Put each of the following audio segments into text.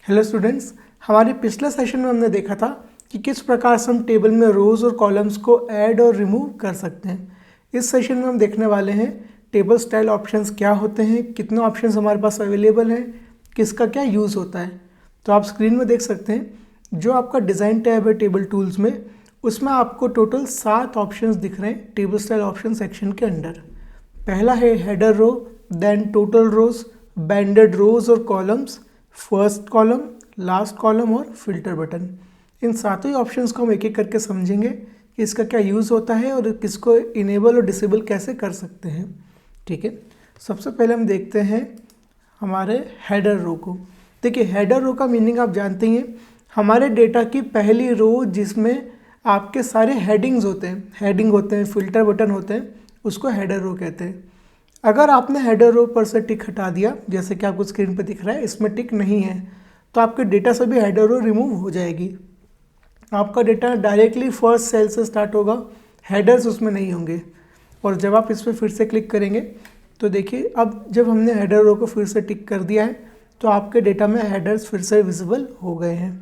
Hello students, हमारे पिछले session में हमने देखा था कि किस प्रकार से हम टेबल में रोज़ और कॉलम्स को ऐड और रिमूव कर सकते हैं। इस सेशन में हम देखने वाले हैं टेबल स्टाइल ऑप्शंस क्या होते हैं, कितने ऑप्शंस हमारे पास अवेलेबल हैं, किसका क्या यूज़ होता है। तो आप स्क्रीन में देख सकते हैं जो आपका डिज़ाइन टैब है टेबल टूल्स में, उसमें आपको टोटल 7 ऑप्शंस दिख रहे हैं टेबल स्टाइल ऑप्शन सेक्शन के अंडर। पहला है हेडर रो, देन टोटल रोज, बैंडेड रोज और columns, first column, last column और फिल्टर बटन। इन सातों ही ऑप्शंस को हम एक एक करके समझेंगे कि इसका क्या यूज़ होता है और किसको इनेबल और डिसेबल कैसे कर सकते हैं। ठीक है, सबसे पहले हम देखते हैं हमारे हेडर रो को। देखिए, हेडर रो का मीनिंग आप जानते ही हैं, हमारे डेटा की पहली रो जिसमें आपके सारे हेडिंग्स होते हैं, हेडिंग होते हैं, फिल्टर बटन होते हैं, उसको हेडर रो कहते हैं। अगर आपने हेडर रो पर से टिक हटा दिया, जैसे कि आपको स्क्रीन पर दिख रहा है इसमें टिक नहीं है, तो आपके डेटा से भी हेडर रो रिमूव हो जाएगी। आपका डेटा डायरेक्टली फर्स्ट सेल से स्टार्ट होगा, हेडर्स उसमें नहीं होंगे। और जब आप इस पर फिर से क्लिक करेंगे तो देखिए, अब जब हमने हेडर रो को फिर से टिक कर दिया है तो आपके डेटा में हेडर्स फिर से विजिबल हो गए हैं।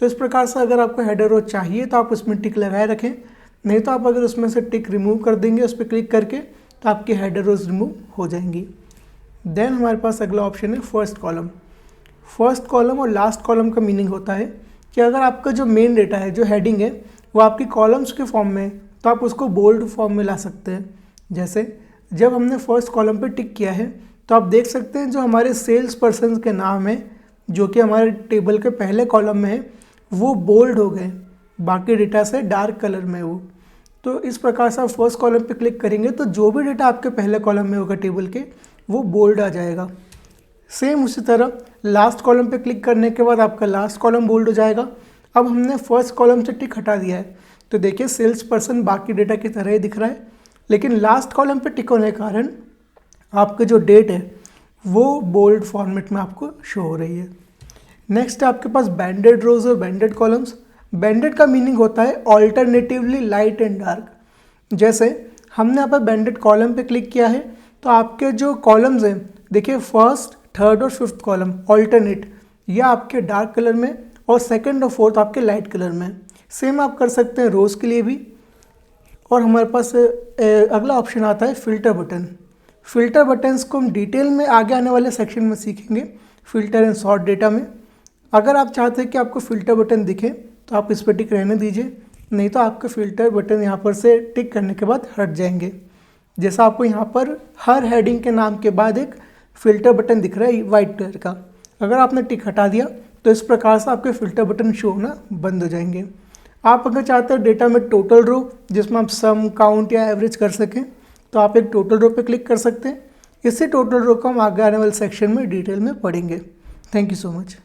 तो इस प्रकार से अगर आपको हेडर रो चाहिए तो आप उसमें टिक लगाए रखें, नहीं तो आप अगर उसमें से टिक रिमूव कर देंगे उस पर क्लिक करके तो आपकी हेडर रोज रिमूव हो जाएंगी। देन हमारे पास अगला ऑप्शन है फर्स्ट कॉलम। फर्स्ट कॉलम और लास्ट कॉलम का मीनिंग होता है कि अगर आपका जो मेन डेटा है, जो हेडिंग है, वो आपकी कॉलम्स के फॉर्म में है तो आप उसको बोल्ड फॉर्म में ला सकते हैं। जैसे जब हमने फर्स्ट कॉलम पे टिक किया है तो आप देख सकते हैं जो हमारे सेल्स पर्सन के नाम है जो कि हमारे टेबल के पहले कॉलम में है वो बोल्ड हो गए, बाकी डेटा से डार्क कलर में वो। तो इस प्रकार से आप फर्स्ट कॉलम पे क्लिक करेंगे तो जो भी डेटा आपके पहले कॉलम में होगा टेबल के, वो बोल्ड आ जाएगा। सेम उसी तरह लास्ट कॉलम पे क्लिक करने के बाद आपका लास्ट कॉलम बोल्ड हो जाएगा। अब हमने फर्स्ट कॉलम से टिक हटा दिया है तो देखिए सेल्स पर्सन बाकी डेटा की तरह ही दिख रहा है, लेकिन लास्ट कॉलम पे टिक होने के कारण आपके जो डेट है वो बोल्ड फॉर्मेट में आपको शो हो रही है। नेक्स्ट है आपके पास बैंडेड रोज और बैंडेड कॉलम्स। बैंडेड का मीनिंग होता है ऑल्टरनेटिवली लाइट एंड डार्क। जैसे हमने यहाँ पर बैंडेड कॉलम पे क्लिक किया है तो आपके जो कॉलम्स हैं, देखिए फर्स्ट, थर्ड और फिफ्थ कॉलम ऑल्टरनेट, या आपके डार्क कलर में और सेकंड और फोर्थ आपके लाइट कलर में। सेम आप कर सकते हैं रोज़ के लिए भी। और हमारे पास अगला ऑप्शन आता है फिल्टर बटन। फिल्टर बटन्स को हम डिटेल में आगे आने वाले सेक्शन में सीखेंगे, फिल्टर एंड सॉर्ट डेटा में। अगर आप चाहते हैं कि आपको फिल्टर बटन दिखे तो आप इस पर टिक रहने दीजिए, नहीं तो आपके फिल्टर बटन यहाँ पर से टिक करने के बाद हट जाएंगे। जैसा आपको यहाँ पर हर हेडिंग के नाम के बाद एक फिल्टर बटन दिख रहा है वाइट कलर का, अगर आपने टिक हटा दिया तो इस प्रकार से आपके फिल्टर बटन शो होना बंद हो जाएंगे। आप अगर चाहते हैं डेटा में टोटल रो जिसमें आप सम, काउंट या एवरेज कर सकें तो आप एक टोटल रो पर क्लिक कर सकते हैं। इसी टोटल रो को हम आगे आने वाले सेक्शन में डिटेल में पढ़ेंगे। Thank you so much.